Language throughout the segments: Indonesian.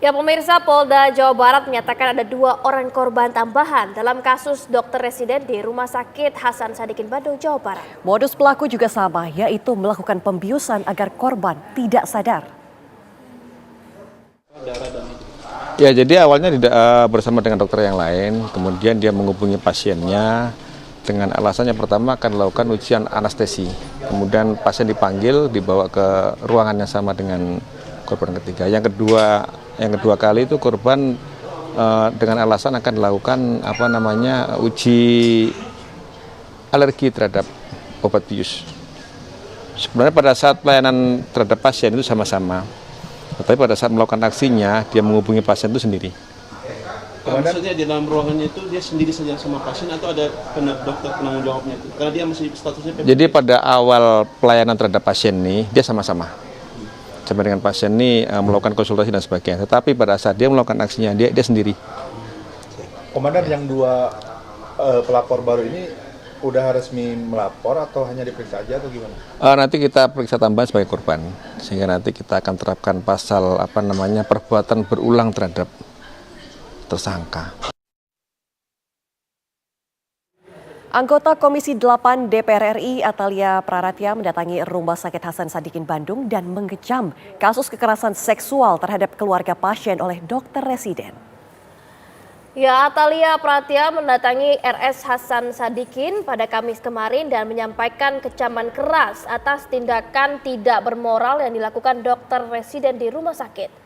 Ya pemirsa, Polda Jawa Barat menyatakan ada 2 orang korban tambahan dalam kasus dokter residen di Rumah Sakit Hasan Sadikin Bandung, Jawa Barat. Modus pelaku juga sama, yaitu melakukan pembiusan agar korban tidak sadar. Ya, jadi awalnya bersama dengan dokter yang lain, kemudian dia menghubungi pasiennya dengan alasannya pertama akan melakukan ujian anestesi. Kemudian pasien dipanggil, dibawa ke ruangan yang sama dengan korban ketiga. Yang kedua kali itu korban dengan alasan akan melakukan uji alergi terhadap obat bius. Sebenarnya pada saat pelayanan terhadap pasien itu sama-sama. Tetapi pada saat melakukan aksinya, dia menghubungi pasien itu sendiri. Maksudnya di dalam ruangannya itu dia sendiri saja sama pasien atau ada dokter penanggung jawabnya itu? Karena dia masih statusnya PPD. Jadi pada awal pelayanan terhadap pasien ini, dia sama-sama. Sama dengan pasien ini melakukan konsultasi dan sebagainya. Tetapi pada saat dia melakukan aksinya, dia sendiri. Komandan, yang 2 pelapor baru ini udah resmi melapor atau hanya diperiksa aja atau gimana? Nanti kita periksa tambahan sebagai korban, sehingga nanti kita akan terapkan pasal perbuatan berulang terhadap tersangka. Anggota Komisi 8 DPR RI Atalia Praratya mendatangi Rumah Sakit Hasan Sadikin Bandung dan mengecam kasus kekerasan seksual terhadap keluarga pasien oleh dokter residen. Ya, Atalia Praratya mendatangi RS Hasan Sadikin pada Kamis kemarin dan menyampaikan kecaman keras atas tindakan tidak bermoral yang dilakukan dokter residen di rumah sakit.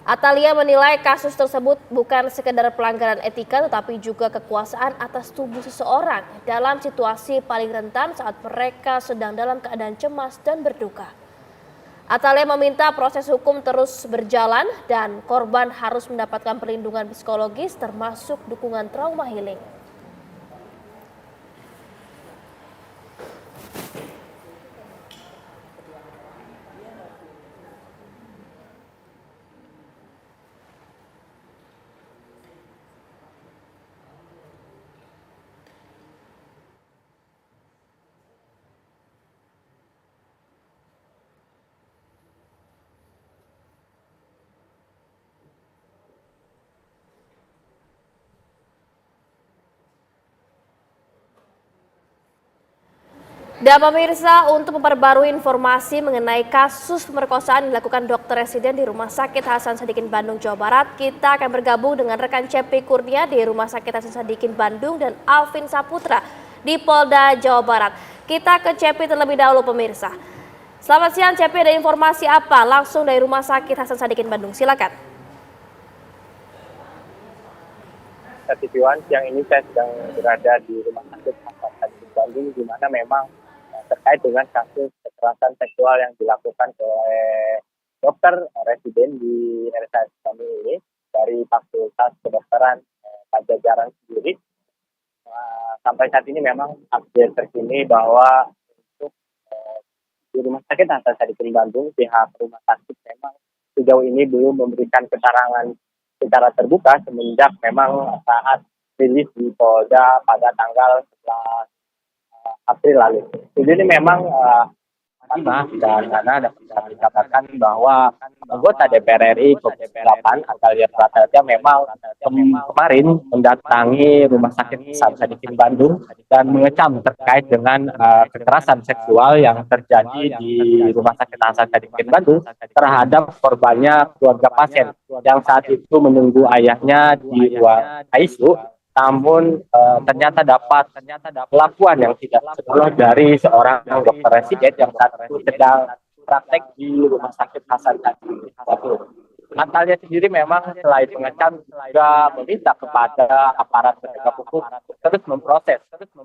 Atalia menilai kasus tersebut bukan sekedar pelanggaran etika tetapi juga kekuasaan atas tubuh seseorang dalam situasi paling rentan saat mereka sedang dalam keadaan cemas dan berduka. Atalia meminta proses hukum terus berjalan dan korban harus mendapatkan perlindungan psikologis termasuk dukungan trauma healing. Dan pemirsa, untuk memperbarui informasi mengenai kasus pemerkosaan yang dilakukan dokter residen di Rumah Sakit Hasan Sadikin Bandung, Jawa Barat, kita akan bergabung dengan rekan Cepi Kurnia di Rumah Sakit Hasan Sadikin Bandung dan Alvin Saputra di Polda Jawa Barat. Kita ke Cepi terlebih dahulu pemirsa. Selamat siang Cepi, ada informasi apa langsung dari Rumah Sakit Hasan Sadikin Bandung? Silakan. Siang ini saya sedang berada di Rumah Sakit Hasan Sadikin Bandung, di mana memang terkait dengan kasus kekerasan seksual yang dilakukan oleh dokter residen di RSUD kami ini dari Fakultas Kedokteran Pajajaran sendiri. Sampai saat ini memang update terkini bahwa untuk di Rumah Sakit Hasan Sadikin Bandung, pihak rumah sakit memang sejauh ini belum memberikan keterangan secara terbuka semenjak memang saat rilis di Polda pada tanggal 11 April lalu. Jadi ini memang dan karena dapat dikatakan bahwa anggota DPR RI Komisi 8 Atalia Praratya memang kemarin mendatangi Rumah Sakit Hasan Sadikin Bandung dan mengecam terkait dengan kekerasan seksual yang terjadi di Rumah Sakit Hasan Sadikin Bandung terhadap korbannya keluarga pasien yang saat itu menunggu ayahnya di ruang ICU. Namun ternyata dapat perlakuan yang tidak senonoh dari seorang dokter residen yang saat itu sedang praktek di Rumah Sakit Hasan Sadikin Bandung. Atalia sendiri memang selain mengecam juga meminta kepada aparat penegak hukum terus memproses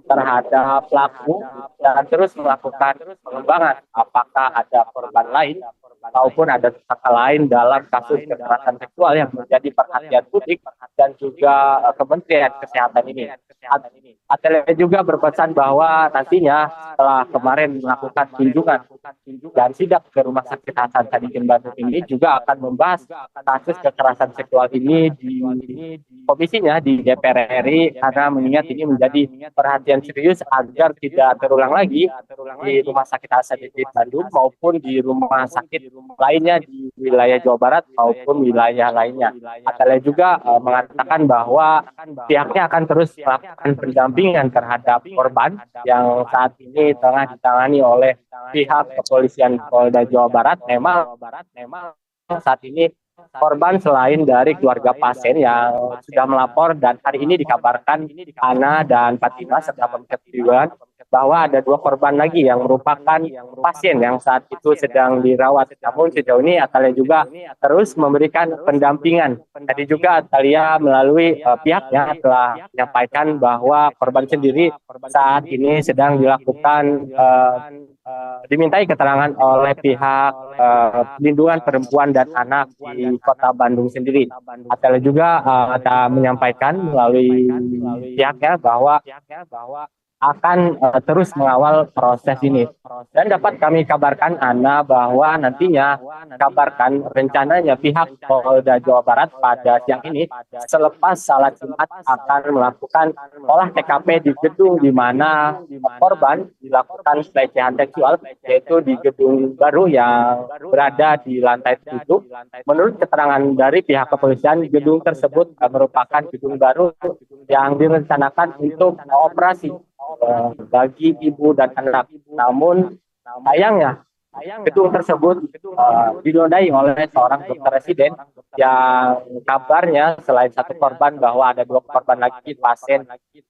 terhadap pelaku dan terus melakukan pengembangan apakah ada korban lain maupun ada tersangka lain dalam kasus kekerasan seksual yang menjadi perhatian publik dan juga Kementerian Kesehatan ini. Atalia juga berpesan bahwa nantinya setelah kemarin melakukan kunjungan dan sidak ke Rumah Sakit Hasan Sadikin Bandung ini juga akan membahas kasus kekerasan seksual ini di komisinya di DPR RI karena mengingat ini menjadi perhatian serius agar tidak terulang lagi di Rumah Sakit Hasan Sadikin Bandung maupun di rumah sakit lainnya di wilayah Jawa Barat maupun wilayah lainnya. Atalia juga mengatakan bahwa pihaknya akan terus melakukan pendampingan terhadap korban yang saat ini tengah ditangani oleh pihak kepolisian Polda Jawa Barat. Memang saat ini korban selain dari keluarga pasien yang sudah melapor dan hari ini dikabarkan Ana dan Fatima serta pemeriksaan bahwa ada 2 korban lagi yang merupakan pasien yang saat itu sedang dirawat. Namun sejauh ini Atalia juga terus memberikan pendampingan. Tadi juga Atalia melalui pihaknya telah menyampaikan bahwa korban sendiri saat ini sedang dilakukan dimintai keterangan oleh pihak perlindungan perempuan dan anak di Kota Bandung sendiri. Atalia juga menyampaikan melalui pihaknya bahwa akan terus mengawal proses ini. Dan dapat kami kabarkan, Ana, bahwa nantinya kabarkan rencananya pihak Polda Jawa Barat pada siang ini selepas salat Jumat akan melakukan olah TKP di gedung di mana korban dilakukan pelecehan seksual, yaitu di gedung baru yang berada di lantai 7. Menurut keterangan dari pihak kepolisian, gedung tersebut merupakan gedung baru yang direncanakan untuk operasi bagi ibu dan anak. Namun sayangnya gedung tersebut dinodai oleh seorang dokter residen yang kabarnya selain 1 korban bahwa ada 2 korban lagi pasien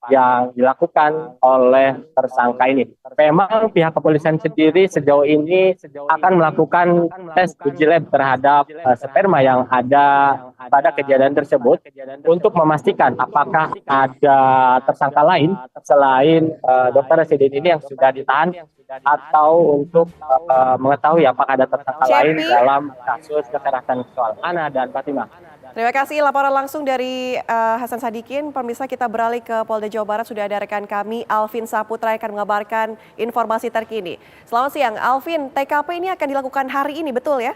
yang dilakukan oleh tersangka ini. Memang pihak kepolisian sendiri sejauh ini akan melakukan tes uji lab terhadap sperma yang ada pada kejadian tersebut untuk memastikan apakah ada tersangka lain selain dokter residen ini yang sudah ditahan atau untuk mengetahui apakah ada tersangka lain dalam kasus kekerasan seksual. Ana dan Fatima. Terima kasih laporan langsung dari Hasan Sadikin. Pemirsa, kita beralih ke Polda Jawa Barat. Sudah ada rekan kami Alvin Saputra yang akan mengabarkan informasi terkini. Selamat siang Alvin, TKP ini akan dilakukan hari ini, betul ya?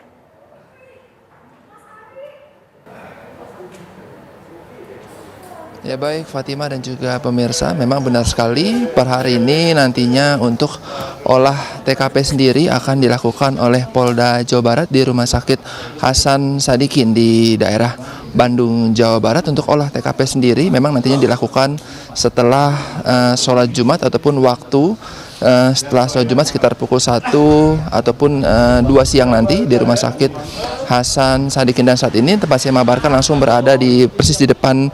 Ya baik Fatima dan juga pemirsa, memang benar sekali per hari ini nantinya untuk olah TKP sendiri akan dilakukan oleh Polda Jawa Barat di Rumah Sakit Hasan Sadikin di daerah Bandung, Jawa Barat. Untuk olah TKP sendiri memang nantinya dilakukan setelah sholat Jumat ataupun waktu setelah sholat Jumat sekitar pukul 1 ataupun 2 siang nanti di Rumah Sakit Hasan Sadikin. Dan saat ini tempat saya mengabarkan langsung berada persis di depan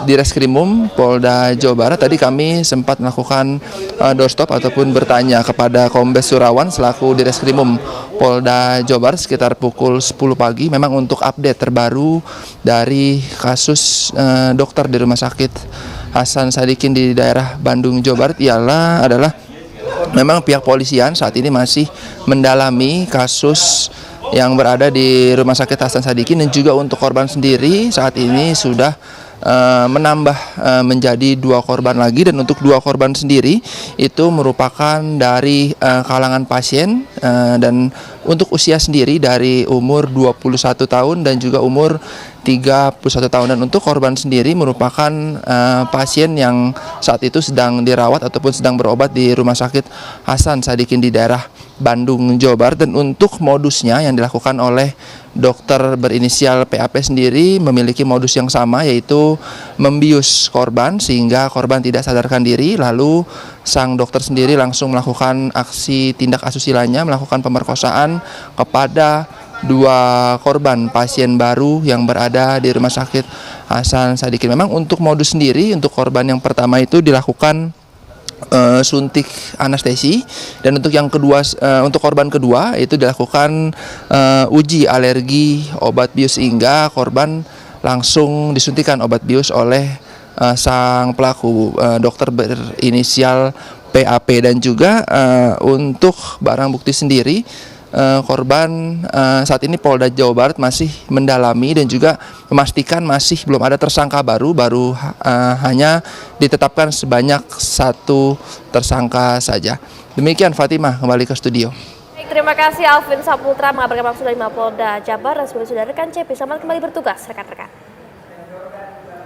di Reskrimum Polda Jawa Barat. Tadi kami sempat melakukan doorstop ataupun bertanya kepada Kombes Surawan selaku di Reskrimum Polda Jawa Barat sekitar pukul 10 pagi. Memang untuk update terbaru dari kasus dokter di Rumah Sakit Hasan Sadikin di daerah Bandung, Jawa Barat adalah memang pihak polisian saat ini masih mendalami kasus yang berada di Rumah Sakit Hasan Sadikin, dan juga untuk korban sendiri saat ini sudah menambah menjadi 2 korban lagi. Dan untuk 2 korban sendiri itu merupakan dari kalangan pasien dan untuk usia sendiri dari umur 21 tahun dan juga umur 31 tahun. Dan untuk korban sendiri merupakan pasien yang saat itu sedang dirawat ataupun sedang berobat di Rumah Sakit Hasan Sadikin di daerah Bandung, Jawa Barat. Dan untuk modusnya yang dilakukan oleh dokter berinisial PAP sendiri memiliki modus yang sama, yaitu membius korban sehingga korban tidak sadarkan diri. Lalu sang dokter sendiri langsung melakukan aksi tindak asusila-nya, melakukan pemerkosaan kepada 2 korban pasien baru yang berada di Rumah Sakit Hasan Sadikin. Memang untuk modus sendiri, untuk korban yang pertama itu dilakukan suntik anestesi, dan untuk yang kedua, untuk korban kedua itu dilakukan uji alergi obat bius sehingga korban langsung disuntikan obat bius oleh sang pelaku, dokter berinisial PAP. Dan juga untuk barang bukti sendiri, korban saat ini Polda Jawa Barat masih mendalami dan juga memastikan masih belum ada tersangka baru hanya ditetapkan sebanyak 1 tersangka saja. Demikian Fatimah, kembali ke studio. Baik, terima kasih Alvin Saputra mengabarkan langsung dari Mapolda Jabar. Dan sudah rekan CP, selamat kembali bertugas rekan-rekan.